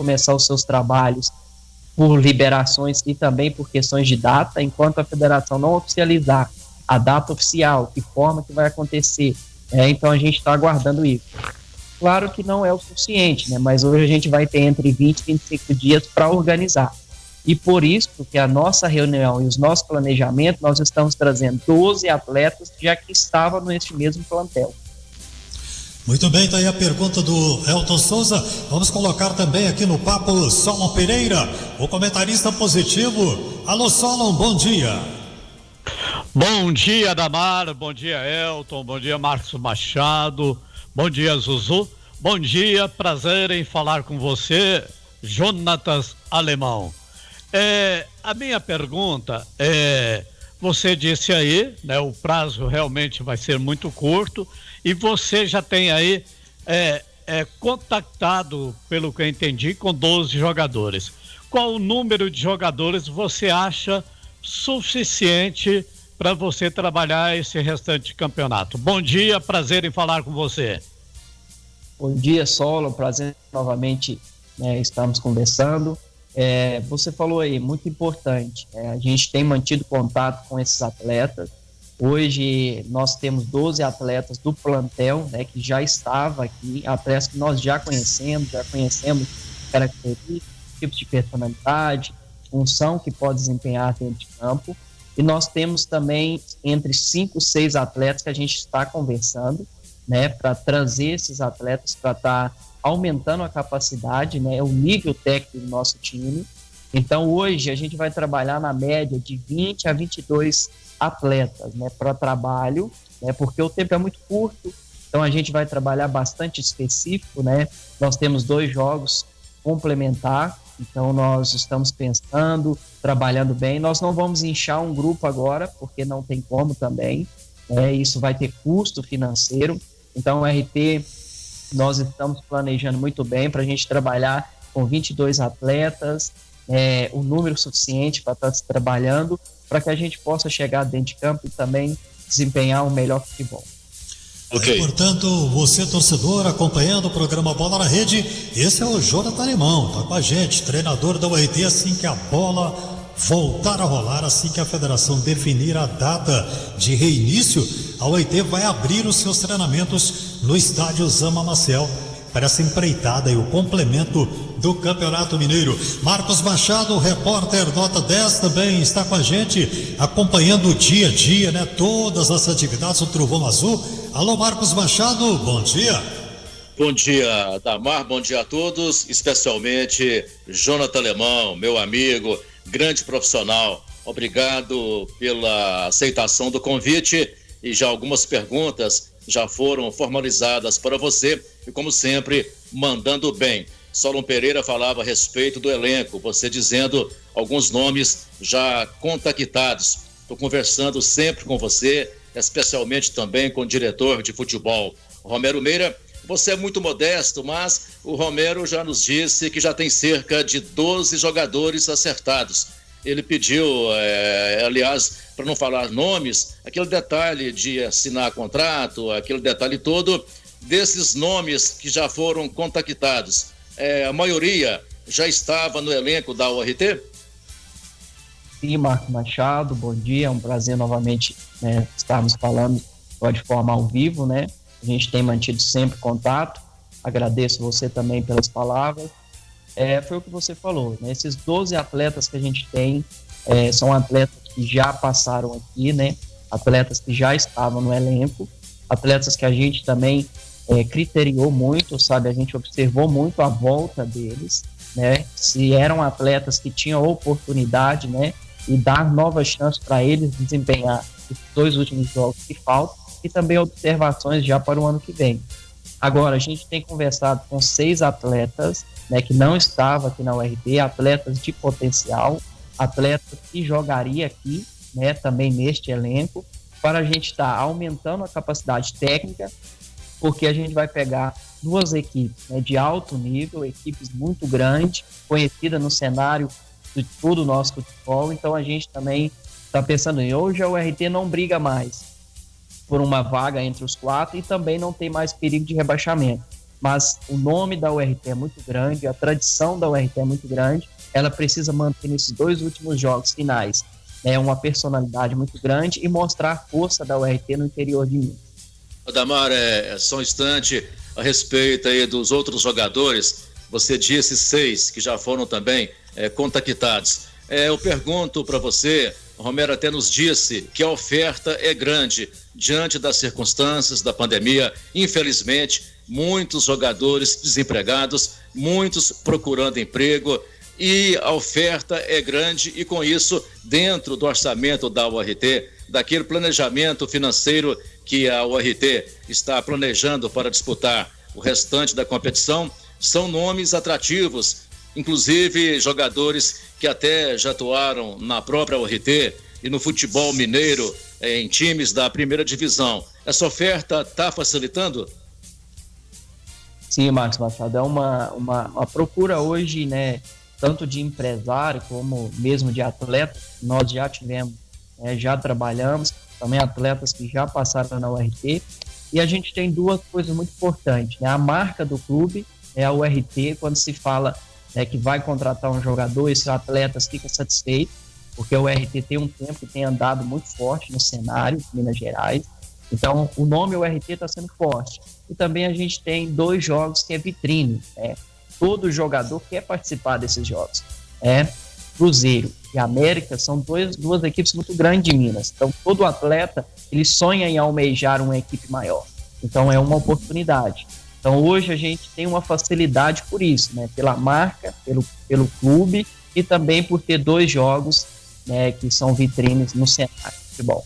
começar os seus trabalhos por liberações e também por questões de data, enquanto a federação não oficializar a data oficial, que forma que vai acontecer, então a gente está aguardando isso. Claro que não é o suficiente, né? Mas hoje a gente vai ter entre 20 e 25 dias para organizar. E por isso que a nossa reunião e os nossos planejamentos, nós estamos trazendo 12 atletas já que estavam neste mesmo plantel. Muito bem, tá aí a pergunta do Elton Souza. Vamos colocar também aqui no papo Solon Pereira, o comentarista positivo. Alô, Solon, bom dia. Bom dia, Damar, bom dia, Elton, bom dia, Marcos Machado, bom dia, Zuzu, bom dia, prazer em falar com você, Jonatas Alemão. A minha pergunta você disse aí, né, o prazo realmente vai ser muito curto e você já tem aí contactado, pelo que eu entendi, com 12 jogadores. Qual o número de jogadores você acha suficiente para você trabalhar esse restante de campeonato? Bom dia, prazer em falar com você. Bom dia, Solo, prazer novamente, estamos conversando. Você falou aí, muito importante, a gente tem mantido contato com esses atletas. Hoje nós temos 12 atletas do plantel, que já estava aqui, atletas que nós já conhecemos características, tipos de personalidade, função que pode desempenhar dentro de campo. E nós temos também entre 5 e 6 atletas que a gente está conversando, para trazer esses atletas para estar aumentando a capacidade, o nível técnico do nosso time. Então hoje a gente vai trabalhar na média de 20 a 22 atletas, para trabalho, porque o tempo é muito curto, então a gente vai trabalhar bastante específico, Nós temos 2 jogos complementar, então nós estamos pensando, trabalhando bem. Nós não vamos inchar um grupo agora, porque não tem como também, isso vai ter custo financeiro. Então o RT, nós estamos planejando muito bem para a gente trabalhar com 22 atletas, o número suficiente para estar trabalhando, para que a gente possa chegar dentro de campo e também desempenhar um melhor futebol. Okay. Portanto, você torcedor acompanhando o programa Bola na Rede, esse é o Jonathan Alemão, tá com a gente, treinador da UET, assim que a bola voltar a rolar, assim que a federação definir a data de reinício, a UET vai abrir os seus treinamentos no estádio Zama Maciel para essa empreitada e o complemento do Campeonato Mineiro. Marcos Machado, repórter Nota 10, também está com a gente, acompanhando o dia a dia, todas as atividades do Trovão Azul. Alô, Marcos Machado, bom dia. Bom dia, Damar, bom dia a todos, especialmente Jonathan Alemão, meu amigo, grande profissional. Obrigado pela aceitação do convite e já algumas perguntas já foram formalizadas para você e, como sempre, mandando bem. Solon Pereira falava a respeito do elenco, você dizendo alguns nomes já contactados. Estou conversando sempre com você, especialmente também com o diretor de futebol, Romero Meira. Você é muito modesto, mas o Romero já nos disse que já tem cerca de 12 jogadores acertados. Ele pediu, aliás, para não falar nomes, aquele detalhe de assinar contrato, aquele detalhe todo desses nomes que já foram contactados. A maioria já estava no elenco da URT? Sim, Marcos Machado, bom dia, é um prazer novamente estarmos falando de forma ao vivo, A gente tem mantido sempre contato, agradeço você também pelas palavras. Foi o que você falou, esses 12 atletas que a gente tem são atletas que já passaram aqui, atletas que já estavam no elenco, atletas que a gente também criteriou muito, a gente observou muito a volta deles, se eram atletas que tinham oportunidade, e dar novas chances para eles desempenhar os 2 últimos jogos que faltam, e também observações já para o ano que vem. Agora, a gente tem conversado com 6 atletas, que não estavam aqui na URT, atletas de potencial, atletas que jogariam aqui, também neste elenco, para a gente estar aumentando a capacidade técnica, porque a gente vai pegar 2 equipes de alto nível, equipes muito grandes, conhecidas no cenário de todo o nosso futebol. Então a gente também está pensando em hoje a URT não briga mais por uma vaga entre os 4 e também não tem mais perigo de rebaixamento. mas o nome da URT é muito grande, a tradição da URT é muito grande, ela precisa manter nesses 2 últimos jogos finais, né, uma personalidade muito grande e mostrar a força da URT no interior de Minas. Adamar, só um instante a respeito aí dos outros jogadores, você disse 6 que já foram também contactados. Eu pergunto para você, o Romero até nos disse que a oferta é grande diante das circunstâncias da pandemia. Infelizmente, muitos jogadores desempregados, muitos procurando emprego, e a oferta é grande, e com isso, dentro do orçamento da URT, daquele planejamento financeiro que a URT está planejando para disputar o restante da competição, são nomes atrativos, inclusive jogadores que até já atuaram na própria URT e no futebol mineiro, em times da primeira divisão. Essa oferta está facilitando? Sim, Marcos Machado, é uma procura hoje, né, tanto de empresário como mesmo de atleta. Nós já tivemos, já trabalhamos, também atletas que já passaram na URT, e a gente tem 2 coisas muito importantes, né? A marca do clube é a URT. Quando se fala, né, que vai contratar um jogador, esse atleta fica satisfeito, porque o URT tem um tempo que tem andado muito forte no cenário de Minas Gerais, então o nome URT está sendo forte. E também a gente tem 2 jogos que é vitrine, né? Todo jogador quer participar desses jogos. Cruzeiro e América são duas equipes muito grandes de Minas, então todo atleta ele sonha em almejar uma equipe maior, então é uma oportunidade. Então hoje a gente tem uma facilidade por isso, né? Pela marca, pelo clube, e também por ter 2 jogos, né, que são vitrines no cenário de futebol.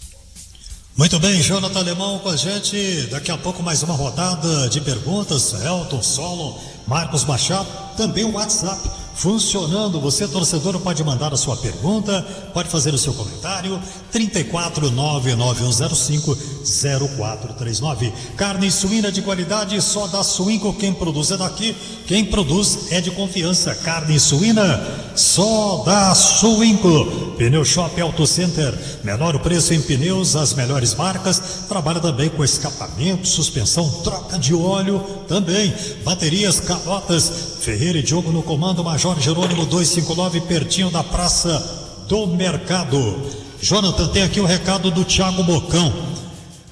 Muito bem, Jonathan Alemão com a gente. Daqui a pouco mais uma rodada de perguntas. Elton, Solon, Marcos Machado, também o WhatsApp funcionando. Você, torcedor, pode mandar a sua pergunta, pode fazer o seu comentário. 34991050439. Carne suína de qualidade só da Suinco. Quem produz é daqui, quem produz é de confiança. Carne suína só da Suinco. Pneu Shop Auto Center, menor preço em pneus, as melhores marcas. Trabalha também com escapamento, suspensão, troca de óleo também. Baterias, calotas. Ferreira e Diogo no comando. Major Jerônimo 259, pertinho da Praça do Mercado. Jonathan, tem aqui o recado do Thiago Bocão.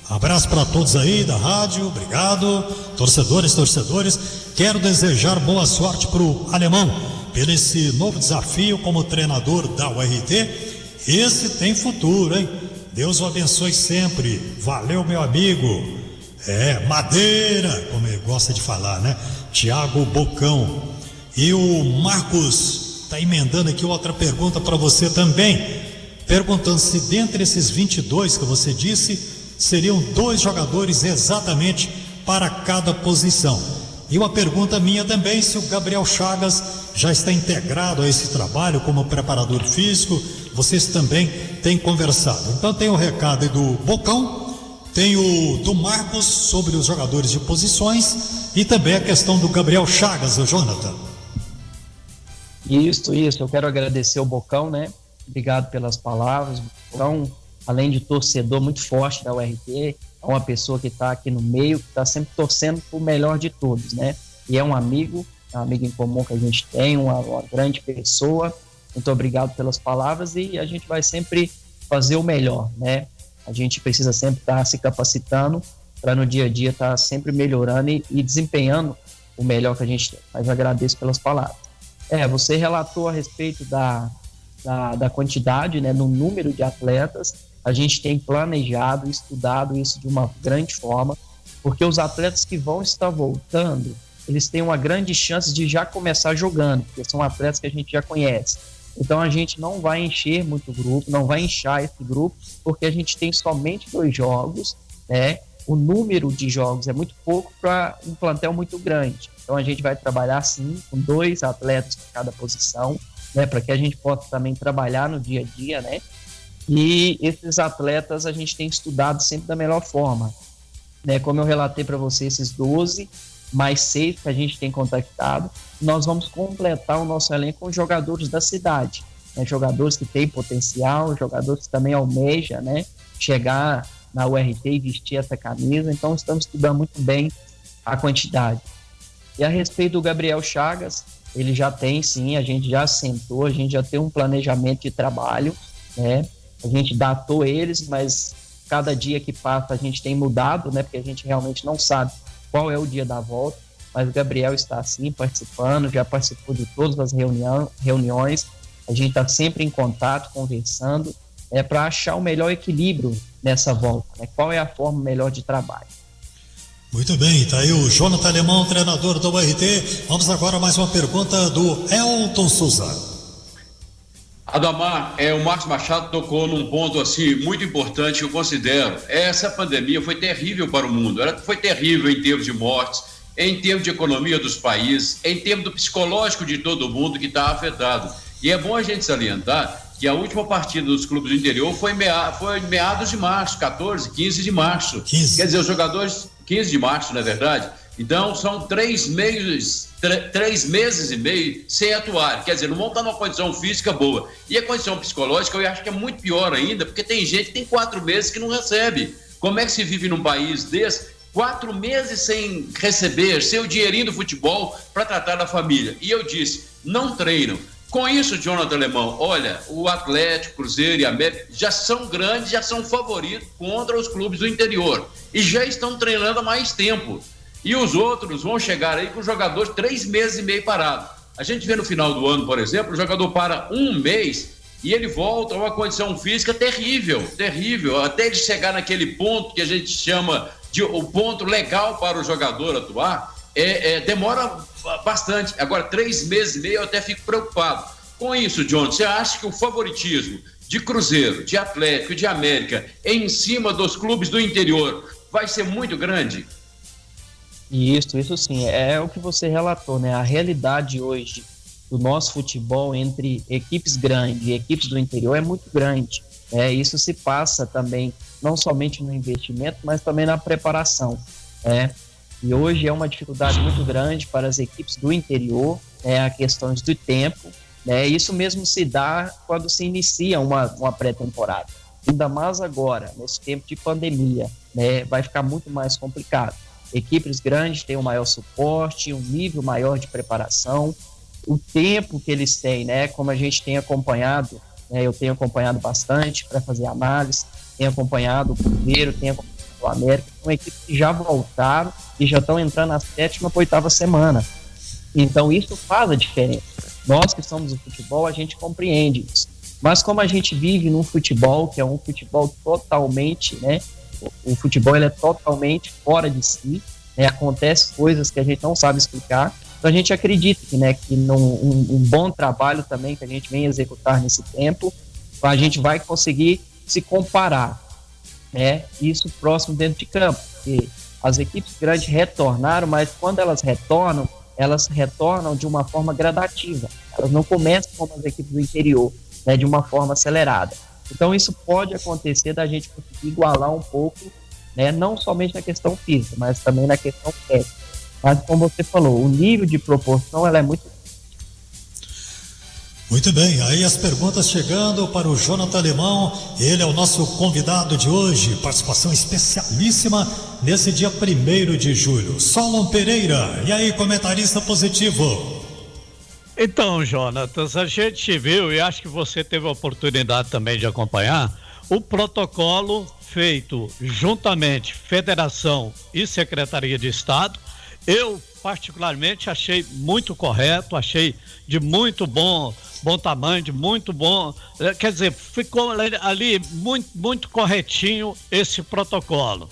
Abraço para todos aí da rádio, obrigado. Torcedores, quero desejar boa sorte para o Alemão pelo esse novo desafio como treinador da URT. Esse tem futuro, hein? Deus o abençoe sempre. Valeu, meu amigo. Madeira, como ele gosta de falar, né? Thiago Bocão. E o Marcos está emendando aqui outra pergunta para você também, perguntando se dentre esses 22 que você disse, seriam 2 jogadores exatamente para cada posição. E uma pergunta minha também, se o Gabriel Chagas já está integrado a esse trabalho como preparador físico. Vocês também têm conversado. Então tem o recado aí do Bocão, tem o do Marcos sobre os jogadores de posições e também a questão do Gabriel Chagas, o Jonathan. Isso, eu quero agradecer o Bocão, né? Obrigado pelas palavras. O Bocão, além de torcedor muito forte da URT, é uma pessoa que está aqui no meio, que está sempre torcendo por melhor de todos, né? E é um amigo em comum que a gente tem, uma grande pessoa. Muito obrigado pelas palavras, e a gente vai sempre fazer o melhor, né? A gente precisa sempre estar se capacitando para no dia a dia estar sempre melhorando e desempenhando o melhor que a gente tem. Mas agradeço pelas palavras. Você relatou a respeito da quantidade, né, no número de atletas. A gente tem planejado, estudado isso de uma grande forma, porque os atletas que vão estar voltando, eles têm uma grande chance de já começar jogando, porque são atletas que a gente já conhece. Então a gente não vai encher muito o grupo, não vai inchar esse grupo, porque a gente tem somente 2 jogos, né? O número de jogos é muito pouco para um plantel muito grande. Então a gente vai trabalhar sim com 2 atletas por cada posição, né? Para que a gente possa também trabalhar no dia a dia, né? E esses atletas a gente tem estudado sempre da melhor forma, né? Como eu relatei para você, esses 12 mais 6 que a gente tem contactado, nós vamos completar o nosso elenco com jogadores da cidade, né? Jogadores que têm potencial, jogadores que também almejam, né, chegar na URT e vestir essa camisa. Então estamos estudando muito bem a quantidade. E a respeito do Gabriel Chagas, ele já tem, sim, a gente já sentou, a gente já tem um planejamento de trabalho, né? A gente datou eles, mas cada dia que passa a gente tem mudado, né? Porque a gente realmente não sabe qual é o dia da volta, mas o Gabriel está, sim, participando, já participou de todas as reuniões, a gente está sempre em contato, conversando, para achar o melhor equilíbrio nessa volta, né? Qual é a forma melhor de trabalho. Muito bem, tá aí o Jonathan Alemão, treinador do URT. Vamos agora a mais uma pergunta do Elton Souza. Adamar, o Marcos Machado tocou num ponto assim muito importante que eu considero. Essa pandemia foi terrível para o mundo, ela foi terrível em termos de mortes, em termos de economia dos países, em termos do psicológico de todo mundo que está afetado. E é bom a gente salientar que a última partida dos clubes do interior foi meados de março, 14, 15 de março. 15. Quer dizer, os jogadores, 15 de março, não é verdade? Então, são 3 meses e meio sem atuar. Quer dizer, não vão estar numa condição física boa. E a condição psicológica, eu acho que é muito pior ainda, porque tem gente que tem 4 meses que não recebe. Como é que se vive num país desse? 4 meses sem receber, sem o dinheirinho do futebol para tratar da família. E eu disse, não treinam. Com isso, Jonathan Alemão, olha, o Atlético, Cruzeiro e América já são grandes, já são favoritos contra os clubes do interior. E já estão treinando há mais tempo. E os outros vão chegar aí com o jogador 3 meses e meio parado. A gente vê no final do ano, por exemplo, o jogador para 1 mês e ele volta a uma condição física terrível, até ele chegar naquele ponto que a gente chama de o ponto legal para o jogador atuar, demora bastante. Agora, 3 meses e meio eu até fico preocupado. Com isso, John, você acha que o favoritismo de Cruzeiro, de Atlético, de América em cima dos clubes do interior vai ser muito grande? Isso sim, é o que você relatou, né? A realidade hoje do nosso futebol entre equipes grandes e equipes do interior é muito grande. Isso se passa também, não somente no investimento, mas também na preparação. E hoje é uma dificuldade muito grande para as equipes do interior, a questão do tempo. Isso mesmo se dá quando se inicia uma pré-temporada. Ainda mais agora, nesse tempo de pandemia, vai ficar muito mais complicado. Equipes grandes têm um maior suporte, um nível maior de preparação, o tempo que eles têm, como a gente tem acompanhado, eu tenho acompanhado bastante para fazer análise, tenho acompanhado o Cruzeiro, tenho acompanhado o América, são equipes que já voltaram e já estão entrando na 7ª para 8ª semana. Então isso faz a diferença. Nós que somos do futebol, a gente compreende isso. Mas como a gente vive num futebol que é um futebol totalmente, o futebol ele é totalmente fora de si, acontece coisas que a gente não sabe explicar, então a gente acredita que um bom trabalho também que a gente vem executar nesse tempo, a gente vai conseguir se comparar, isso próximo dentro de campo, porque as equipes grandes retornaram, mas quando elas retornam de uma forma gradativa, elas não começam como as equipes do interior, de uma forma acelerada. Então isso pode acontecer da gente conseguir igualar um pouco, não somente na questão física, mas também na questão técnica. Mas como você falou, o nível de proporção ela é muito... Muito bem, aí as perguntas chegando para o Jonathan Alemão, ele é o nosso convidado de hoje, participação especialíssima nesse dia 1º de julho. Solon Pereira, e aí, comentarista positivo? Então, Jonatas, a gente viu, e acho que você teve a oportunidade também de acompanhar, o protocolo feito juntamente Federação e Secretaria de Estado. Eu, particularmente, achei muito correto, achei de muito bom tamanho, de muito bom, quer dizer, ficou ali muito corretinho esse protocolo.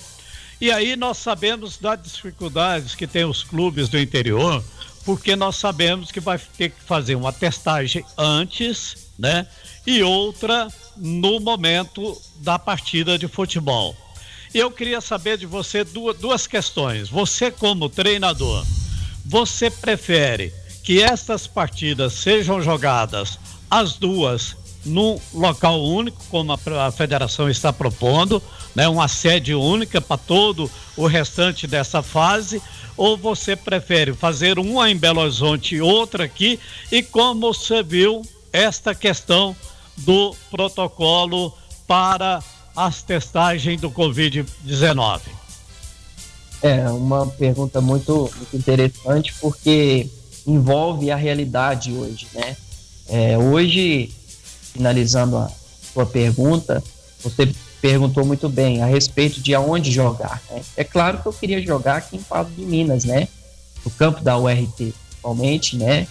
E aí nós sabemos das dificuldades que tem os clubes do interior, porque nós sabemos que vai ter que fazer uma testagem antes, e outra no momento da partida de futebol. E eu queria saber de você duas questões. Você como treinador, você prefere que estas partidas sejam jogadas as duas num local único, como a federação está propondo, uma sede única para todo o restante dessa fase, ou você prefere fazer uma em Belo Horizonte e outra aqui? E como você viu esta questão do protocolo para as testagens do Covid-19? É uma pergunta muito interessante, porque envolve a realidade hoje, né? Hoje, finalizando a sua pergunta, você perguntou muito bem a respeito de aonde jogar, né? É claro que eu queria jogar aqui em Patos de Minas, né? No campo da URT, principalmente, né?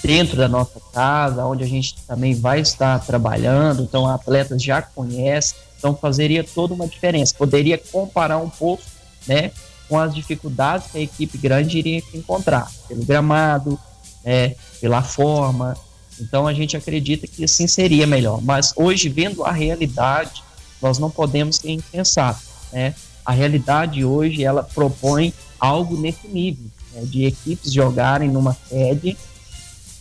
Dentro da nossa casa, onde a gente também vai estar trabalhando, então atletas já conhecem, então fazeria toda uma diferença. Poderia comparar um pouco, né, com as dificuldades que a equipe grande iria encontrar, pelo gramado, né, pela forma. Então a gente acredita que assim seria melhor. Mas hoje, vendo a realidade, nós não podemos ser insensatos, né? A realidade hoje, ela propõe algo nesse nível, né, de equipes jogarem numa sede,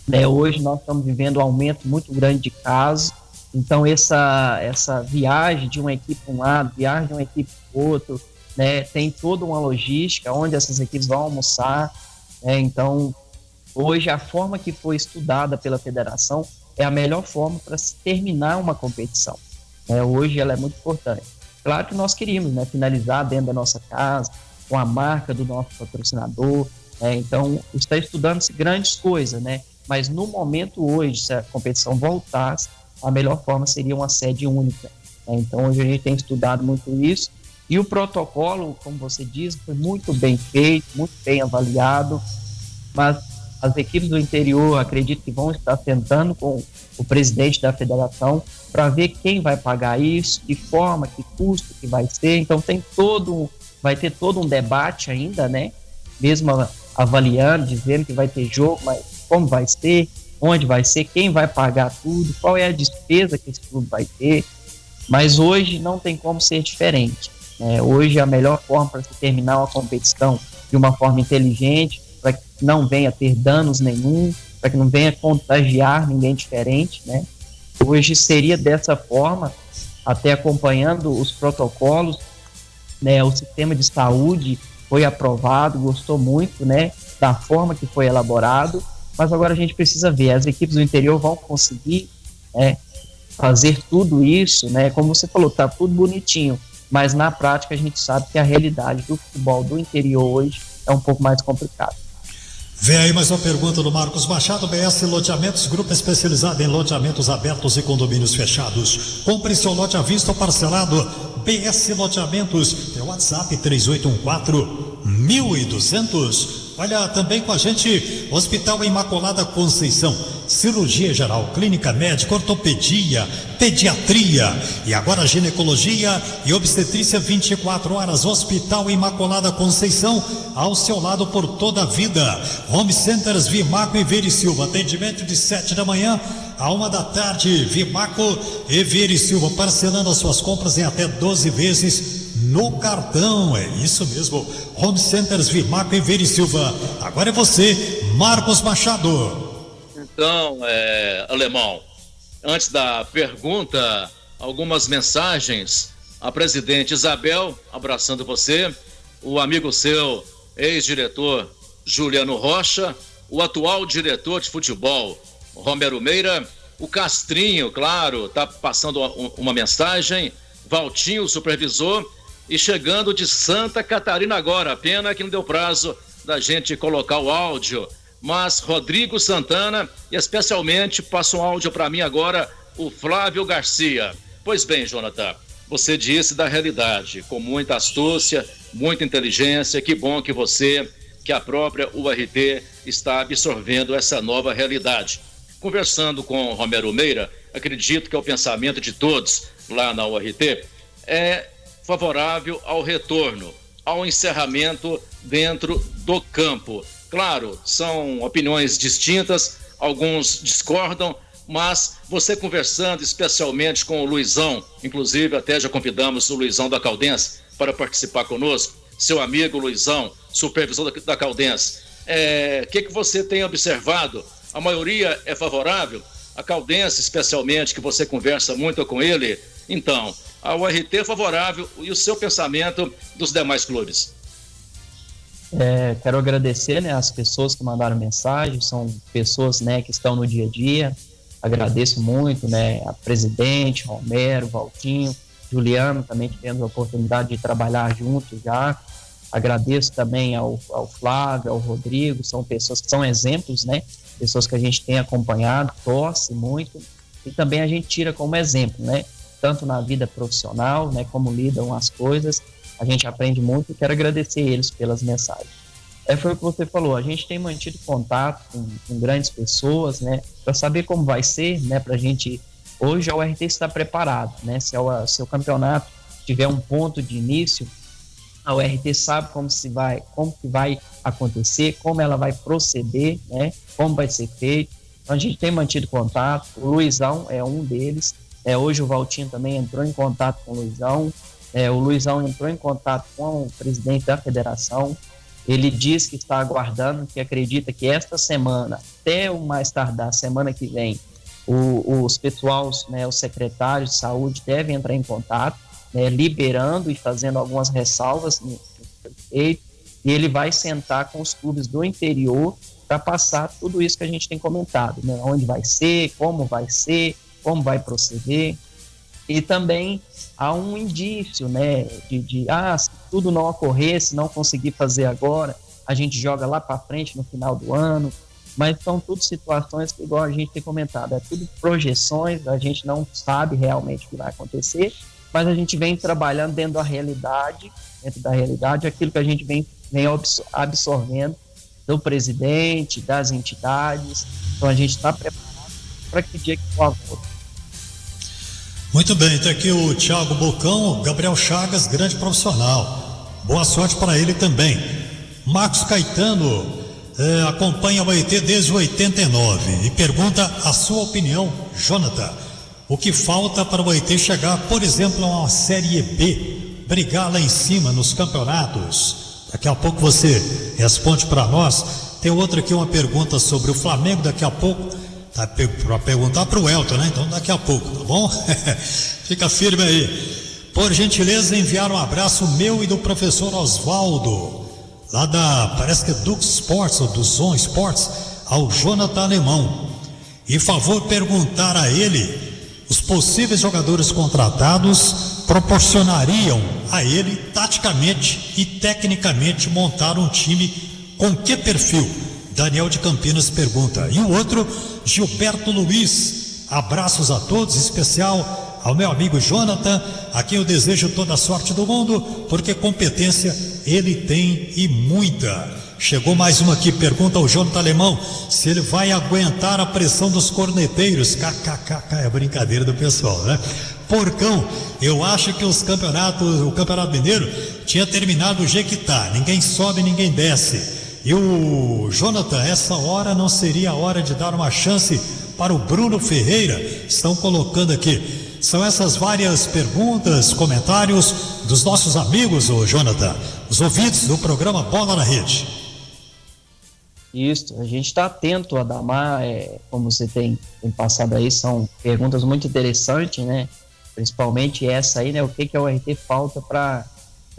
né? Hoje nós estamos vivendo um aumento muito grande de casos, então essa viagem de uma equipe para um lado, viagem de uma equipe para o outro, né, tem toda uma logística onde essas equipes vão almoçar, né? Então hoje a forma que foi estudada pela federação é a melhor forma para se terminar uma competição, né? Hoje ela é muito importante. Claro que nós queríamos, né, finalizar dentro da nossa casa, com a marca do nosso patrocinador, né? Então está estudando-se grandes coisas, né? Mas no momento hoje, se a competição voltasse, a melhor forma seria uma sede única, né? Então hoje a gente tem estudado muito isso, e o protocolo, como você diz, foi muito bem feito, muito bem avaliado, mas as equipes do interior, acredito que vão estar sentando com o presidente da federação para ver quem vai pagar isso, que forma, que custo que vai ser. Então vai ter todo um debate ainda, né? Mesmo avaliando, dizendo que vai ter jogo, mas como vai ser, onde vai ser, quem vai pagar tudo, qual é a despesa que esse clube vai ter. Mas hoje não tem como ser diferente, né? Hoje a melhor forma para se terminar uma competição de uma forma inteligente, para que não venha ter danos nenhum, para que não venha contagiar ninguém diferente, né? Hoje seria dessa forma, até acompanhando os protocolos, né? O sistema de saúde foi aprovado, gostou muito, né, da forma que foi elaborado, mas agora a gente precisa ver, as equipes do interior vão conseguir, né, fazer tudo isso, né? Como você falou, tá tudo bonitinho, mas na prática a gente sabe que a realidade do futebol do interior hoje é um pouco mais complicada. Vem aí mais uma pergunta do Marcos Machado. BS Loteamentos, grupo especializado em loteamentos abertos e condomínios fechados. Compre seu lote à vista ou parcelado. BS Loteamentos, é o WhatsApp 3814-1200. Olha, também com a gente, Hospital Imaculada Conceição, cirurgia geral, clínica médica, ortopedia, pediatria e agora ginecologia e obstetrícia 24 horas. Hospital Imaculada Conceição, ao seu lado por toda a vida. Home Centers Vimaco e Veri Silva, atendimento de 7 da manhã a 1 da tarde. Vimaco e Veri Silva, parcelando as suas compras em até 12 vezes no cartão. É isso mesmo, Home Centers Vimaco e Veri Silva. Agora é você, Marcos Machado. Então, Alemão, antes da pergunta, algumas mensagens. A presidente Isabel, abraçando você, o amigo seu, ex-diretor Juliano Rocha, o atual diretor de futebol, Romero Meira, o Castrinho, claro, tá passando uma mensagem, Valtinho, supervisor, e chegando de Santa Catarina agora, pena que não deu prazo da gente colocar o áudio, mas Rodrigo Santana, e especialmente passa um áudio para mim agora, o Flávio Garcia. Pois bem, Jonathan, você disse da realidade, com muita astúcia, muita inteligência, que bom que você, que a própria URT está absorvendo essa nova realidade. Conversando com o Romero Meira, acredito que é o pensamento de todos lá na URT, é favorável ao retorno, ao encerramento dentro do campo. Claro, são opiniões distintas, alguns discordam, mas você conversando especialmente com o Luizão, inclusive até já convidamos o Luizão da Caldense para participar conosco, seu amigo Luizão, supervisor da Caldense, que você tem observado? A maioria é favorável? A Caldense, especialmente, que você conversa muito com ele, então, a URT é favorável, e o seu pensamento dos demais clubes? Quero agradecer, né, as pessoas que mandaram mensagem, são pessoas, né, que estão no dia a dia. Agradeço muito, né, a presidente, Romero, Valtinho, Juliano, também tivemos a oportunidade de trabalhar juntos já. Agradeço também ao Flávio, ao Rodrigo, são pessoas que são exemplos, né? Pessoas que a gente tem acompanhado, torce muito, e também a gente tira como exemplo, né? Tanto na vida profissional, né? Como lidam as coisas, a gente aprende muito e quero agradecer eles pelas mensagens. Foi o que você falou, a gente tem mantido contato com grandes pessoas, né? Para saber como vai ser, né? Para a gente, hoje a URT está preparado, né? Se o campeonato tiver um ponto de início, a URT sabe como que vai acontecer, como ela vai proceder, né? Como vai ser feito. Então a gente tem mantido contato, o Luizão é um deles, hoje o Valtinho também entrou em contato com o Luizão, o Luizão entrou em contato com o presidente da federação, ele diz que está aguardando, que acredita que esta semana, até o mais tardar, semana que vem, os pessoais, né, os secretários de saúde devem entrar em contato, né, liberando e fazendo algumas ressalvas no prefeito, e ele vai sentar com os clubes do interior para passar tudo isso que a gente tem comentado, né, onde vai ser, como vai proceder, e também há um indício, né, se tudo não ocorrer, se não conseguir fazer agora, a gente joga lá para frente no final do ano, mas são tudo situações que, igual a gente tem comentado, é tudo projeções, a gente não sabe realmente o que vai acontecer, mas a gente vem trabalhando dentro da realidade, aquilo que a gente vem absorvendo do presidente, das entidades, então a gente está preparado para que dia que for. Muito bem, tem aqui o Thiago Bocão, Gabriel Chagas, grande profissional, boa sorte para ele também. Marcos Caetano acompanha o URT desde 89 e pergunta a sua opinião, Jonathan. O que falta para o URT chegar, por exemplo, a uma Série B, brigar lá em cima nos campeonatos? Daqui a pouco você responde para nós. Tem outra aqui, uma pergunta sobre o Flamengo, daqui a pouco, tá para perguntar para o Elton, né? Então daqui a pouco, tá bom? Fica firme aí. Por gentileza, enviar um abraço meu e do professor Oswaldo, lá parece que é do Sports, ou do Zon Sports, ao Jonathan Alemão. E favor perguntar a ele, os possíveis jogadores contratados proporcionariam a ele, taticamente e tecnicamente, montar um time com que perfil? Daniel de Campinas pergunta. E o outro, Gilberto Luiz. Abraços a todos, em especial ao meu amigo Jonathan, a quem eu desejo toda a sorte do mundo, porque competência ele tem e muita. Chegou mais uma aqui, pergunta ao Jonathan Alemão se ele vai aguentar a pressão dos corneteiros. KKK, é brincadeira do pessoal, né? Porcão, eu acho que o Campeonato Mineiro tinha terminado do jeito que tá, ninguém sobe, ninguém desce. E o Jonathan, essa hora não seria a hora de dar uma chance para o Bruno Ferreira? Estão colocando aqui. São essas várias perguntas, comentários dos nossos amigos, o Jonathan, os ouvintes do programa Bola na Rede. Isso, a gente está atento, Adamar, como você tem passado aí, são perguntas muito interessantes, né? Principalmente essa aí, né? O que a URT falta para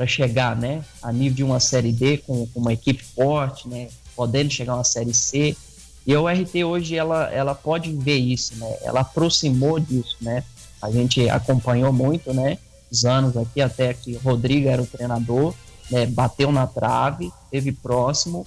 chegar, né? A nível de uma Série D com uma equipe forte, né? Podendo chegar a uma Série C. E a URT hoje, ela pode ver isso, né? Ela aproximou disso, né? A gente acompanhou muito, né? Os anos aqui, até que o Rodrigo era o treinador, né? Bateu na trave, esteve próximo.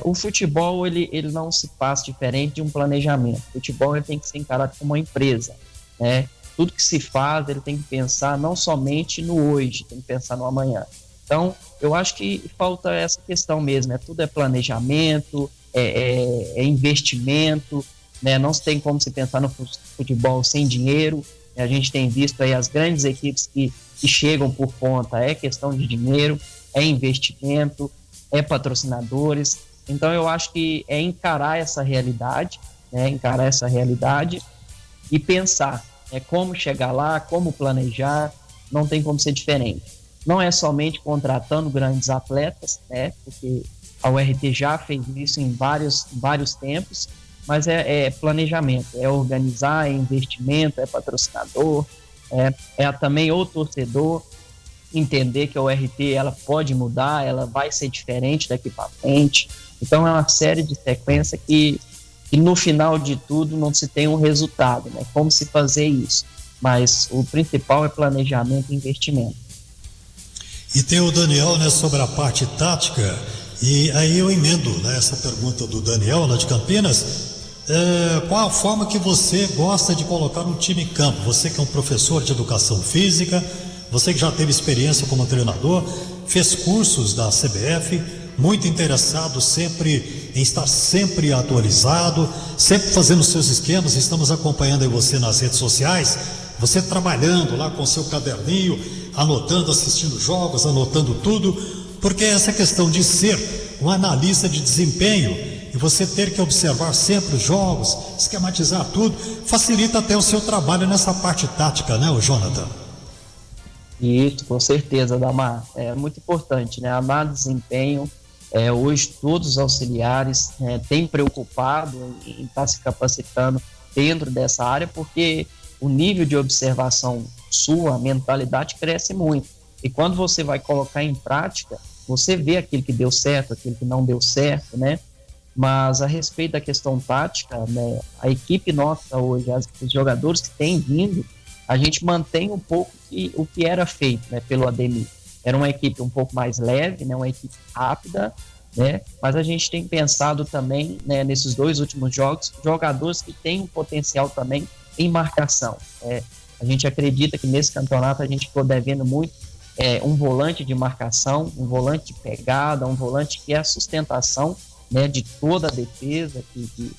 O futebol, ele não se faz diferente de um planejamento. O futebol, ele tem que ser encarado como uma empresa, né? Tudo que se faz, ele tem que pensar não somente no hoje, tem que pensar no amanhã. Então, eu acho que falta essa questão mesmo, tudo é planejamento, é investimento, né? Não se tem como se pensar no futebol sem dinheiro. A gente tem visto aí as grandes equipes que chegam por conta, é questão de dinheiro, é investimento, é patrocinadores. Então eu acho que é encarar essa realidade, né? Encarar essa realidade e pensar como chegar lá, como planejar, não tem como ser diferente. Não é somente contratando grandes atletas, né? Porque a URT já fez isso em vários tempos, mas é planejamento, é organizar, é investimento, é patrocinador, é também o torcedor entender que a URT ela pode mudar, ela vai ser diferente daqui para frente. Então é uma série de sequência que no final de tudo não se tem um resultado, né? Como se fazer isso, mas o principal é planejamento e investimento. E tem o Daniel, né, sobre a parte tática, e aí eu emendo, né, essa pergunta do Daniel, lá de Campinas. Qual a forma que você gosta de colocar um time em campo? Você que é um professor de educação física, você que já teve experiência como treinador, fez cursos da CBF, muito interessado sempre em estar sempre atualizado, sempre fazendo seus esquemas. Estamos acompanhando aí você nas redes sociais, você trabalhando lá com seu caderninho, anotando, assistindo jogos, anotando tudo, porque essa questão de ser um analista de desempenho e você ter que observar sempre os jogos, esquematizar tudo, facilita até o seu trabalho nessa parte tática, né, o Jonathan? Isso, com certeza, Damar. É muito importante, né? Análise de desempenho. Hoje todos os auxiliares têm preocupado em estar se capacitando dentro dessa área, porque o nível de observação sua, a mentalidade cresce muito. E quando você vai colocar em prática, você vê aquilo que deu certo, aquilo que não deu certo, né? Mas a respeito da questão tática, né, a equipe nossa hoje, os jogadores que têm vindo, a gente mantém um pouco o que era feito, né, pelo Ademir. Era uma equipe um pouco mais leve, né, uma equipe rápida, né, mas a gente tem pensado também, né, nesses 2 últimos jogos, jogadores que têm um potencial também em marcação. A gente acredita que nesse campeonato a gente ficou devendo muito um volante de marcação, um volante de pegada, um volante que é a sustentação, né, de toda a defesa, que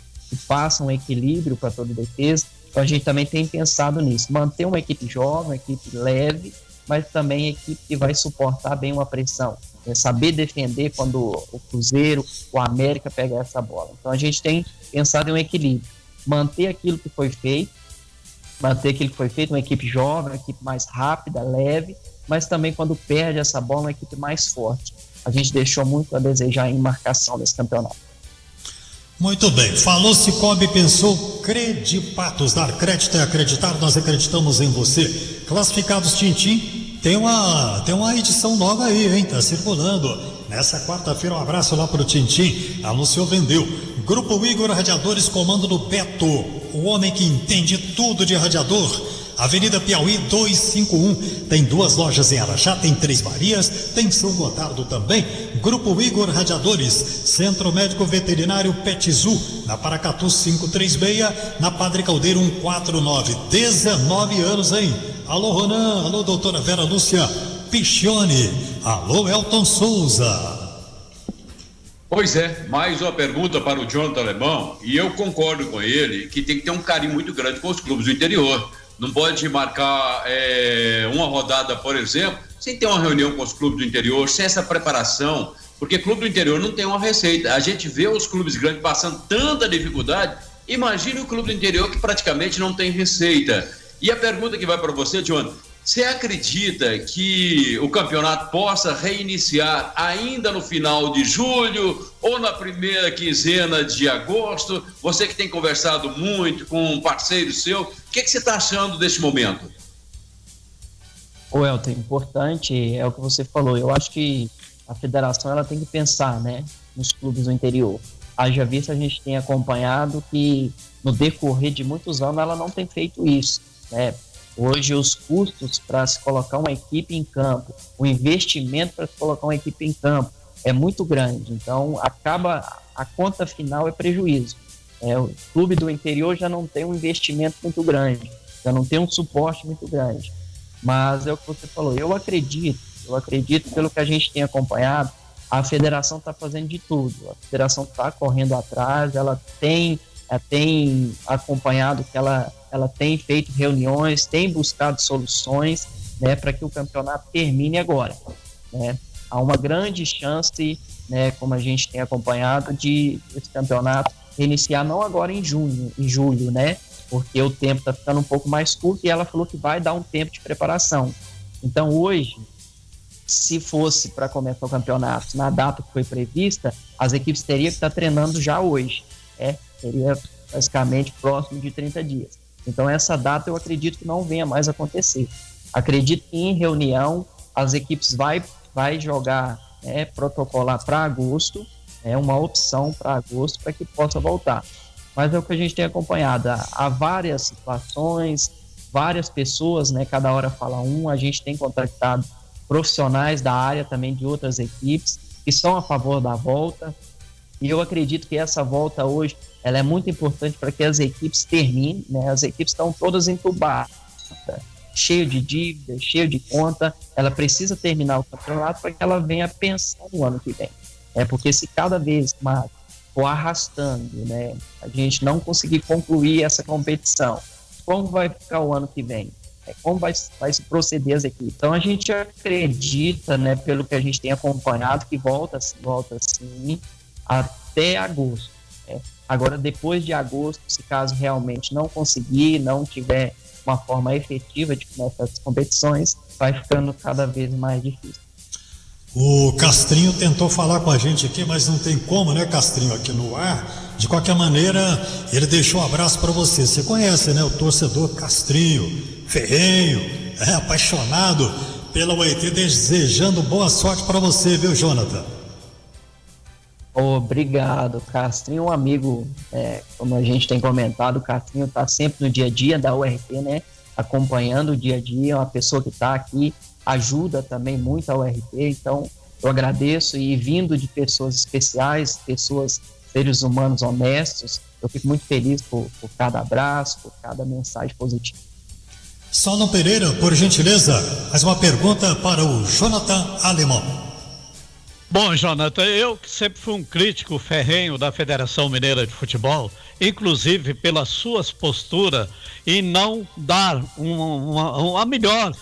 passa um equilíbrio para toda a defesa. Então a gente também tem pensado nisso, manter uma equipe jovem, uma equipe leve, mas também equipe que vai suportar bem uma pressão, né, saber defender quando o Cruzeiro, o América pegar essa bola. Então a gente tem pensado em um equilíbrio, manter aquilo que foi feito, uma equipe jovem, uma equipe mais rápida, leve, mas também quando perde essa bola, uma equipe mais forte. A gente deixou muito a desejar em marcação desse campeonato. Muito bem, falou Cicobi, pensou Credipatos, dar crédito é acreditar, nós acreditamos em você. Classificados Tintim, tem uma edição nova aí, hein, tá circulando. Nessa quarta-feira, um abraço lá pro Tintim, anunciou, vendeu. Grupo Igor Radiadores, comando do Beto, o homem que entende tudo de radiador. Avenida Piauí 251, tem 2 lojas em Araxá, tem 3 Marias, tem São Gotardo também. Grupo Igor Radiadores, Centro Médico Veterinário Petzu, na Paracatu 536, na Padre Caldeiro 149, 19 anos, hein? Alô Ronan, alô doutora Vera Lúcia Pichione, alô Elton Souza. Pois é, mais uma pergunta para o Jonathan Alemão, e eu concordo com ele que tem que ter um carinho muito grande com os clubes do interior. Não pode marcar uma rodada, por exemplo, sem ter uma reunião com os clubes do interior, sem essa preparação, porque clube do interior não tem uma receita. A gente vê os clubes grandes passando tanta dificuldade, imagine o clube do interior que praticamente não tem receita. E a pergunta que vai para você, John, você acredita que o campeonato possa reiniciar ainda no final de julho ou na primeira quinzena de agosto? Você que tem conversado muito com um parceiro seu, o que você está achando desse momento? Ô Elton, importante é o que você falou. Eu acho que a federação ela tem que pensar, né, nos clubes do interior. Haja visto, a gente tem acompanhado que no decorrer de muitos anos ela não tem feito isso, né? Hoje os custos para se colocar uma equipe em campo, o investimento para se colocar uma equipe em campo é muito grande, então a conta final é prejuízo. O clube do interior já não tem um investimento muito grande, já não tem um suporte muito grande, mas é o que você falou, eu acredito pelo que a gente tem acompanhado, a federação está fazendo de tudo, a federação está correndo atrás, ela tem acompanhado que ela tem feito reuniões, tem buscado soluções, né, para que o campeonato termine agora, né? Há uma grande chance, né, como a gente tem acompanhado, de esse campeonato iniciar não agora em julho, né, porque o tempo está ficando um pouco mais curto e ela falou que vai dar um tempo de preparação. Então hoje, se fosse para começar o campeonato na data que foi prevista, as equipes teriam que estar treinando já hoje, seria basicamente próximo de 30 dias. Então essa data eu acredito que não venha mais acontecer. Acredito que em reunião as equipes vai jogar, protocolar para agosto, uma opção para agosto para que possa voltar. Mas é o que a gente tem acompanhado. Há várias situações, várias pessoas, né? Cada hora fala a gente tem contactado profissionais da área também de outras equipes que são a favor da volta. E eu acredito que essa volta hoje ela é muito importante para que as equipes terminem, né? As equipes estão todas entubadas, cheio de dívida, cheio de conta. Ela precisa terminar o campeonato para que ela venha pensar no ano que vem. Porque se cada vez mais for arrastando, né, a gente não conseguir concluir essa competição, como vai ficar o ano que vem? Como vai se proceder as equipes? Então a gente acredita, né, pelo que a gente tem acompanhado, que volta sim até agosto. Agora, depois de agosto, se caso realmente não conseguir, não tiver uma forma efetiva de começar as competições, vai ficando cada vez mais difícil. O Castrinho tentou falar com a gente aqui, mas não tem como, né, Castrinho, aqui no ar. De qualquer maneira, ele deixou um abraço para você. Você conhece, né, o torcedor Castrinho, ferrenho, apaixonado pela UET, desejando boa sorte para você, viu, Jonathan? Obrigado, Castrinho, um amigo, como a gente tem comentado, o Castrinho está sempre no dia a dia da URT, né, acompanhando o dia a dia, é uma pessoa que está aqui, ajuda também muito a URT, então eu agradeço, e vindo de pessoas especiais, seres humanos honestos, eu fico muito feliz por cada abraço, por cada mensagem positiva. Solon Pereira, por gentileza, mais uma pergunta para o Jonathan Alemão. Bom, Jonathan, eu que sempre fui um crítico ferrenho da Federação Mineira de Futebol, inclusive pelas suas posturas em não dar uma melhor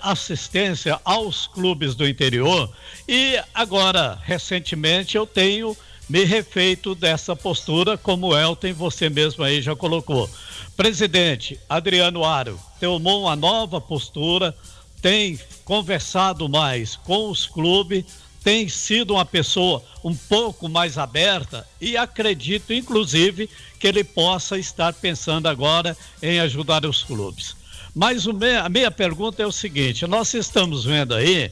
assistência aos clubes do interior, e agora, recentemente, eu tenho me refeito dessa postura, como o Elton, você mesmo aí já colocou. Presidente Adriano Aro tomou uma nova postura, tem conversado mais com os clubes, tem sido uma pessoa um pouco mais aberta, e acredito, inclusive, que ele possa estar pensando agora em ajudar os clubes. Mas a minha pergunta é o seguinte: nós estamos vendo aí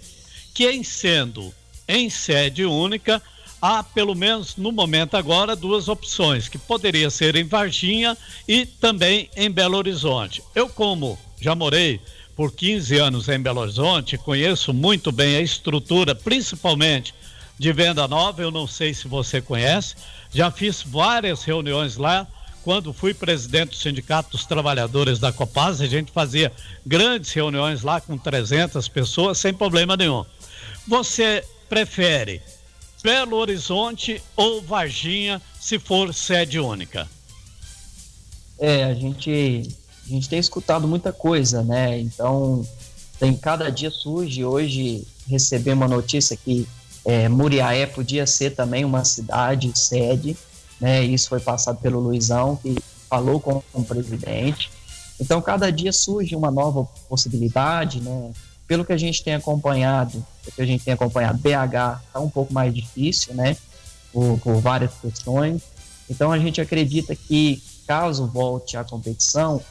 que, em sendo em sede única, há, pelo menos no momento agora, duas opções, que poderia ser em Varginha e também em Belo Horizonte. Eu, como já morei por 15 anos em Belo Horizonte, conheço muito bem a estrutura, principalmente de Venda Nova. Eu não sei se você conhece, já fiz várias reuniões lá. Quando fui presidente do Sindicato dos Trabalhadores da Copasa, a gente fazia grandes reuniões lá com 300 pessoas sem problema nenhum. Você prefere Belo Horizonte ou Varginha, se for sede única? A gente tem escutado muita coisa, né? Então, cada dia surge. Hoje recebi uma notícia que Muriaé podia ser também uma cidade sede, né? Isso foi passado pelo Luizão, que falou com o presidente. Então, cada dia surge uma nova possibilidade, né? Pelo que a gente tem acompanhado, BH está um pouco mais difícil, né? Por várias questões. Então, a gente acredita que, caso volte à competição,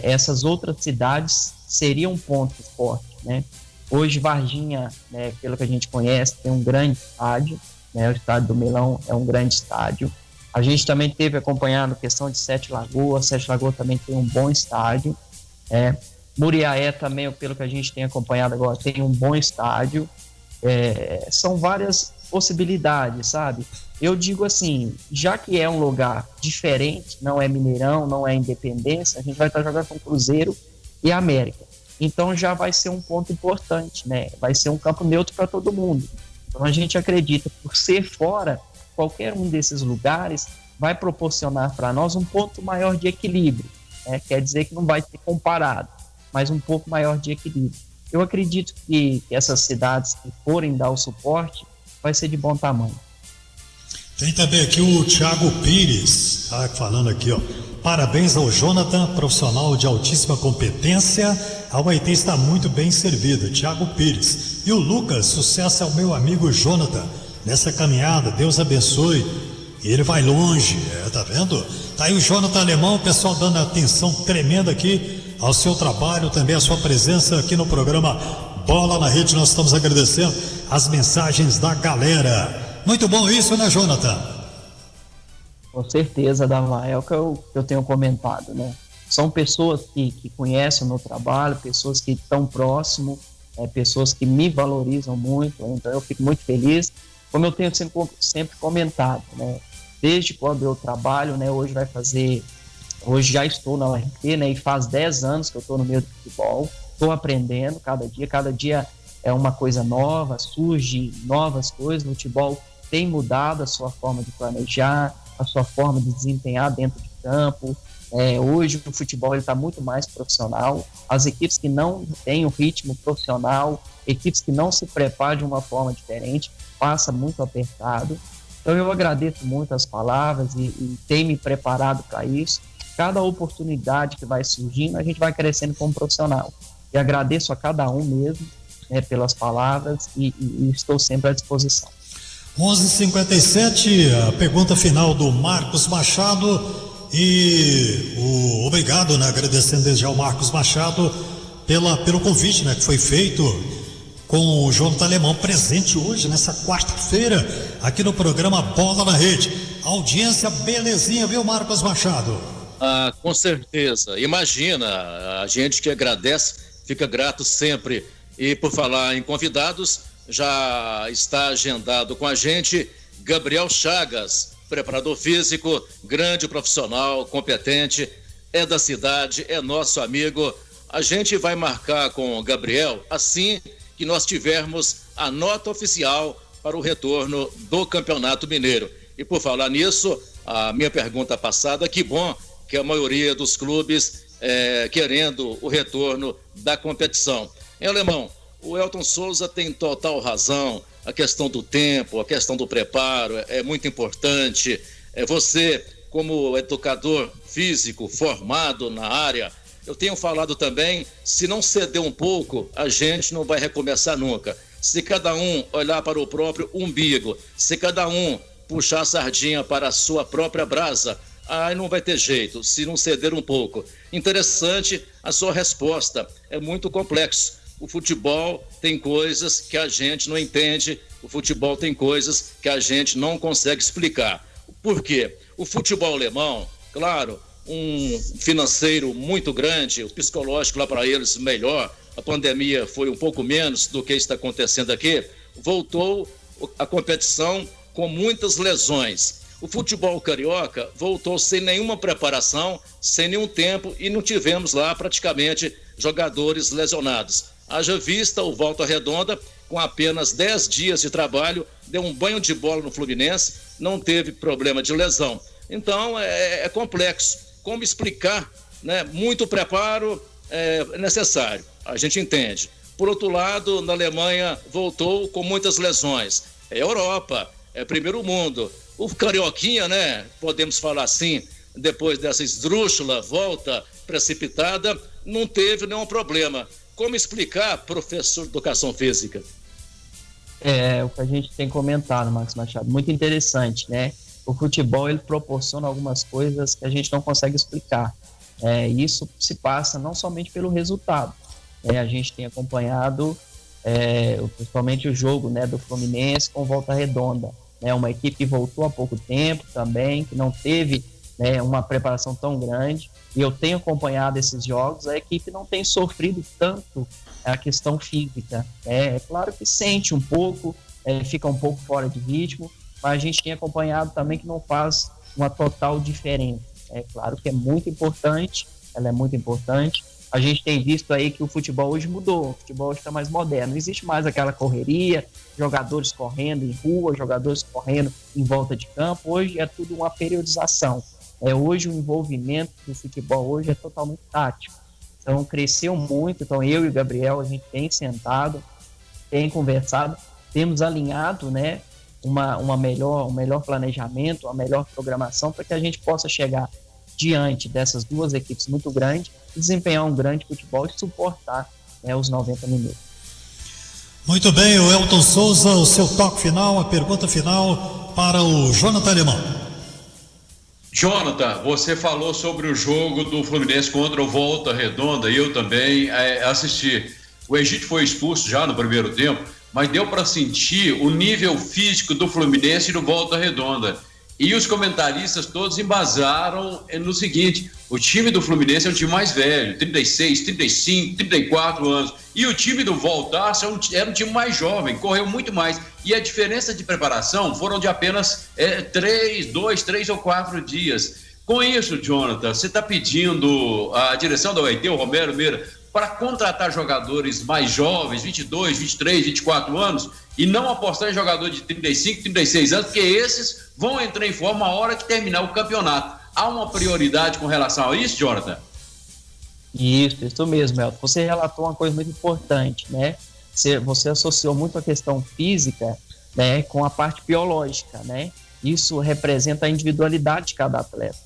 essas outras cidades seriam um ponto forte, né? Hoje, Varginha, né, pelo que a gente conhece, tem um grande estádio, né? O estádio do Melão é um grande estádio. A gente também teve acompanhando a questão de Sete Lagoas também tem um bom estádio. Muriaé também, pelo que a gente tem acompanhado agora, tem um bom estádio. São várias possibilidades, sabe? Eu digo assim, já que é um lugar diferente, não é Mineirão, não é Independência, a gente vai estar jogando com Cruzeiro e América. Então já vai ser um ponto importante, né? Vai ser um campo neutro para todo mundo. Então a gente acredita, por ser fora, qualquer um desses lugares vai proporcionar para nós um ponto maior de equilíbrio, né? Quer dizer que não vai ser comparado, mas um pouco maior de equilíbrio. Eu acredito que essas cidades que forem dar o suporte vai ser de bom tamanho. Tem também aqui o Thiago Pires, falando aqui, ó. Parabéns ao Jonathan, profissional de altíssima competência. A UET está muito bem servida. Thiago Pires. E o Lucas, sucesso ao meu amigo Jonathan nessa caminhada. Deus abençoe. E ele vai longe, tá vendo? Tá aí o Jonathan Alemão, o pessoal dando atenção tremenda aqui ao seu trabalho, também a sua presença aqui no programa Bola na Rede. Nós estamos agradecendo as mensagens da galera. Muito bom isso, né, Jonathan? Com certeza, Damar, é o que eu tenho comentado, né? São pessoas que conhecem o meu trabalho, pessoas que estão próximo, pessoas que me valorizam muito, então eu fico muito feliz. Como eu tenho sempre comentado, né, desde quando eu trabalho, né, hoje já estou na URT, né, e faz 10 anos que eu estou no meio do futebol, estou aprendendo cada dia é uma coisa nova, surge novas coisas, o futebol tem mudado a sua forma de planejar, a sua forma de desempenhar dentro de campo. Hoje o futebol está muito mais profissional, as equipes que não têm o ritmo profissional, equipes que não se preparam de uma forma diferente, passa muito apertado. Então eu agradeço muito as palavras e tenho me preparado para isso. Cada oportunidade que vai surgindo, a gente vai crescendo como profissional. E agradeço a cada um mesmo, né, pelas palavras e estou sempre à disposição. 11h57, a pergunta final do Marcos Machado e obrigado, né, agradecendo desde já o Marcos Machado pelo convite, né, que foi feito com o Jonathan Alemão presente hoje, nessa quarta-feira, aqui no programa Bola na Rede. Audiência belezinha, viu, Marcos Machado? Com certeza. Imagina, a gente que agradece, fica grato sempre. E por falar em convidados, já está agendado com a gente Gabriel Chagas, preparador físico, grande profissional, competente, é da cidade, é nosso amigo. A gente vai marcar com o Gabriel assim que nós tivermos a nota oficial para o retorno do Campeonato Mineiro. E por falar nisso, a minha pergunta passada, que bom que a maioria dos clubes querendo o retorno da competição. Em Alemão, o Elton Souza tem total razão, a questão do tempo, a questão do preparo é muito importante. Você, como educador físico formado na área, eu tenho falado também, se não ceder um pouco, a gente não vai recomeçar nunca. Se cada um olhar para o próprio umbigo, se cada um puxar a sardinha para a sua própria brasa, aí não vai ter jeito, se não ceder um pouco. Interessante a sua resposta, é muito complexo. O futebol tem coisas que a gente não entende, o futebol tem coisas que a gente não consegue explicar. Por quê? O futebol alemão, claro, um financeiro muito grande, o psicológico lá para eles melhor, a pandemia foi um pouco menos do que está acontecendo aqui, voltou a competição com muitas lesões. O futebol carioca voltou sem nenhuma preparação, sem nenhum tempo e não tivemos lá praticamente jogadores lesionados. Haja vista o Volta Redonda, com apenas 10 dias de trabalho, deu um banho de bola no Fluminense, não teve problema de lesão. Então é complexo. Como explicar, né? Muito preparo é necessário, a gente entende. Por outro lado, na Alemanha voltou com muitas lesões. É Europa, é primeiro mundo. O Carioquinha, né? Podemos falar assim, depois dessa esdrúxula volta precipitada, não teve nenhum problema. Como explicar, professor de educação física? O que a gente tem comentado, Marcos Machado, muito interessante, né? O futebol, ele proporciona algumas coisas que a gente não consegue explicar. Isso se passa não somente pelo resultado. A gente tem acompanhado principalmente o jogo, né, do Fluminense com Volta Redonda. Uma equipe que voltou há pouco tempo também, que não teve uma preparação tão grande. E eu tenho acompanhado esses jogos, a equipe não tem sofrido tanto a questão física. É claro que sente um pouco, fica um pouco fora de ritmo, mas a gente tem acompanhado também que não faz uma total diferença. É claro que é muito importante, ela é muito importante. A gente tem visto aí que o futebol hoje mudou, o futebol hoje está mais moderno, não existe mais aquela correria, jogadores correndo em rua, jogadores correndo em volta de campo, hoje é tudo uma periodização. Hoje o envolvimento do futebol hoje é totalmente tático. Então cresceu muito, então eu e o Gabriel, a gente tem sentado, tem conversado, temos alinhado, né, um melhor planejamento, uma melhor programação para que a gente possa chegar diante dessas duas equipes muito grandes, desempenhar um grande futebol e suportar os 90 minutos. Muito bem, o Elton Souza, o seu toque final, a pergunta final para o Jonathan Alemão. Jonathan, você falou sobre o jogo do Fluminense contra o Volta Redonda, e eu também assisti. O Egito foi expulso já no primeiro tempo, mas deu para sentir o nível físico do Fluminense e do Volta Redonda. E os comentaristas todos embasaram no seguinte: o time do Fluminense é um time mais velho, 36, 35, 34 anos. E o time do Voltaço era um time mais jovem, correu muito mais. E a diferença de preparação foram de apenas 3 ou 4 dias. Com isso, Jonathan, você está pedindo a direção da URT, o Romero Meira, para contratar jogadores mais jovens, 22, 23, 24 anos, e não apostar em jogador de 35, 36 anos, porque esses vão entrar em forma a hora que terminar o campeonato. Há uma prioridade com relação a isso, Jonathan? Isso mesmo, Elton. Você relatou uma coisa muito importante, né? Você associou muito a questão física, né, com a parte biológica, né? Isso representa a individualidade de cada atleta.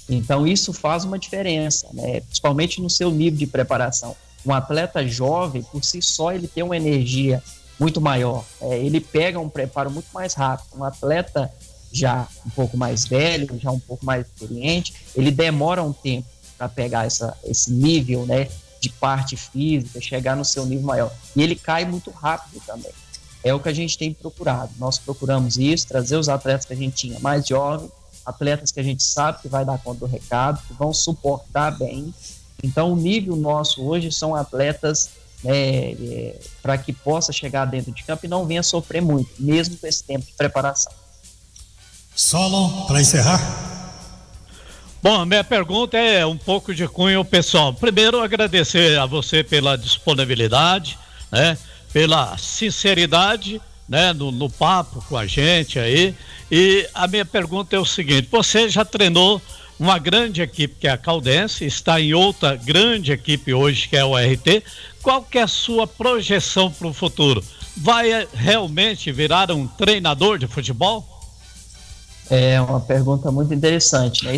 Então, isso faz uma diferença, né? Principalmente no seu nível de preparação. Um atleta jovem, por si só, ele tem uma energia muito maior. Ele pega um preparo muito mais rápido. Um atleta já um pouco mais velho, já um pouco mais experiente, ele demora um tempo para pegar esse nível, né, de parte física, chegar no seu nível maior. E ele cai muito rápido também. É o que a gente tem procurado. Nós procuramos isso, trazer os atletas que a gente tinha mais jovens, atletas que a gente sabe que vai dar conta do recado, que vão suportar bem. Então, o nível nosso hoje são atletas, para que possa chegar dentro de campo e não venha sofrer muito, mesmo com esse tempo de preparação. Solon, para encerrar. Bom, a minha pergunta é um pouco de cunho pessoal. Primeiro, agradecer a você pela disponibilidade, né, pela sinceridade, né, no papo com a gente aí. E a minha pergunta é o seguinte: você já treinou uma grande equipe que é a Caldense, está em outra grande equipe hoje que é o RT. Qual que é a sua projeção para o futuro? Vai realmente virar um treinador de futebol? É uma pergunta muito interessante, né?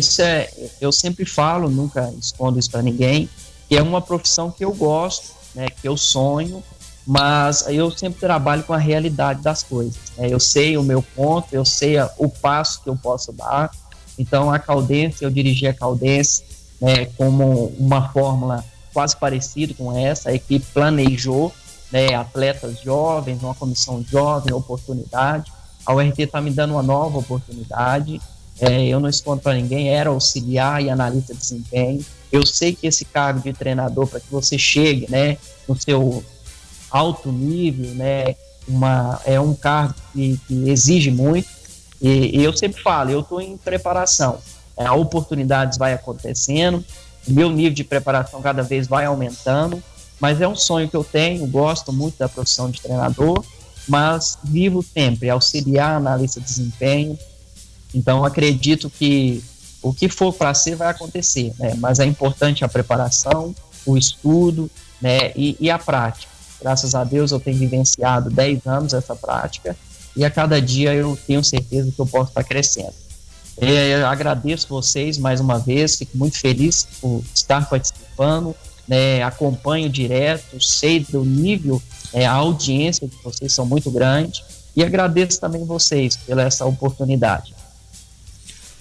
Eu sempre falo, nunca escondo isso para ninguém, que é uma profissão que eu gosto, né, que eu sonho, mas eu sempre trabalho com a realidade das coisas, né? Eu sei o meu ponto, eu sei o passo que eu posso dar. Então, a Caldense, eu dirigi a Caldense, né, como uma fórmula quase parecida com essa. A equipe planejou, né, atletas jovens, uma comissão jovem, oportunidade. A URT está me dando uma nova oportunidade. Eu não escondo para ninguém, era auxiliar e analista de desempenho. Eu sei que esse cargo de treinador, para que você chegue, né, no seu alto nível, né, é um cargo que exige muito. E eu sempre falo, eu estou em preparação. Oportunidades vai acontecendo, o meu nível de preparação cada vez vai aumentando, mas é um sonho que eu tenho, gosto muito da profissão de treinador, mas vivo sempre, auxiliar, analista de desempenho. Então, acredito que o que for para ser vai acontecer, né? Mas é importante a preparação, o estudo, né, e a prática. Graças a Deus eu tenho vivenciado 10 anos essa prática e a cada dia eu tenho certeza que eu posso estar crescendo. Eu agradeço vocês mais uma vez, fico muito feliz por estar participando, né, acompanho direto, sei do nível, a audiência de vocês são muito grande e agradeço também vocês pela essa oportunidade.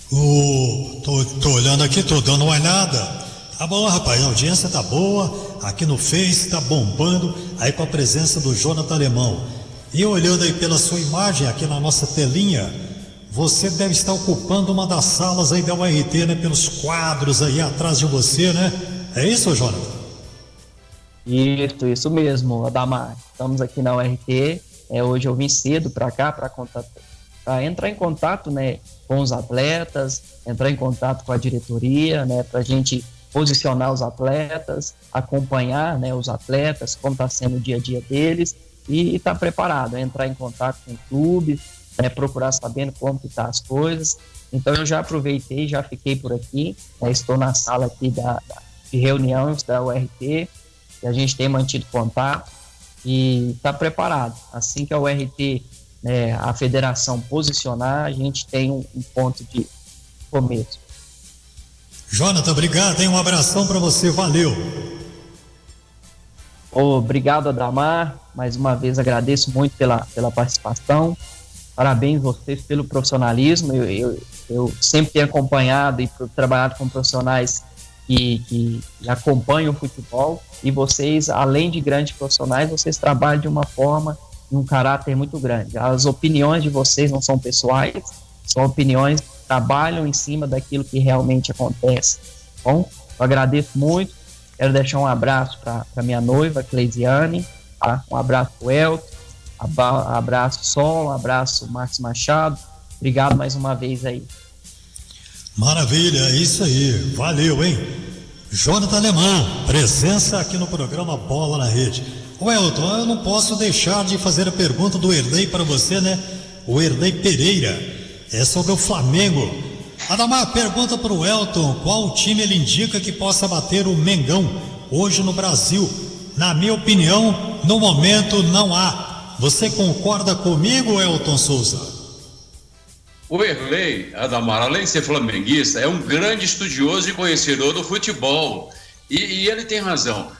Tô olhando aqui, tô dando uma olhada. Tá bom, rapaz, a audiência tá boa, aqui no Face tá bombando, aí com a presença do Jonathan Alemão. E olhando aí pela sua imagem aqui na nossa telinha, você deve estar ocupando uma das salas aí da URT, né? Pelos quadros aí atrás de você, né? É isso, Jonathan? Isso mesmo, Adamar. Estamos aqui na URT. Hoje eu vim cedo para cá para entrar em contato, né, com os atletas, entrar em contato com a diretoria, né, para a gente posicionar os atletas, acompanhar, né, os atletas, como está sendo o dia a dia deles e estar preparado, entrar em contato com clubes, né, procurar sabendo como que tá as coisas. Então eu já aproveitei, já fiquei por aqui, né, estou na sala aqui de reuniões da URT, que a gente tem mantido contato e está preparado. Assim que a URT, né, a federação posicionar, a gente tem um ponto de começo. Jonathan, obrigado, hein? Um abração para você, valeu. Obrigado, Adamar, mais uma vez agradeço muito pela participação, parabéns vocês pelo profissionalismo. Eu sempre tenho acompanhado e trabalhado com profissionais que acompanham o futebol, e vocês, além de grandes profissionais, vocês trabalham de uma forma e um caráter muito grande. As opiniões de vocês não são pessoais, são opiniões trabalham em cima daquilo que realmente acontece. Bom, eu agradeço muito, quero deixar um abraço para minha noiva, Cleisiane, tá? Um abraço para o Elton, abraço Sol, um abraço Marcos Machado, obrigado mais uma vez aí. Maravilha, é isso aí, valeu, hein? Jonathan Alemão, presença aqui no programa Bola na Rede. Ô Elton, eu não posso deixar de fazer a pergunta do Erlei para você, né? O Erlei Pereira, é sobre o Flamengo. Adamar, pergunta para o Elton, qual time ele indica que possa bater o Mengão hoje no Brasil? Na minha opinião, no momento não há. Você concorda comigo, Elton Souza? O Erlei, Adamar, além de ser flamenguista, é um grande estudioso e conhecedor do futebol. E ele tem razão.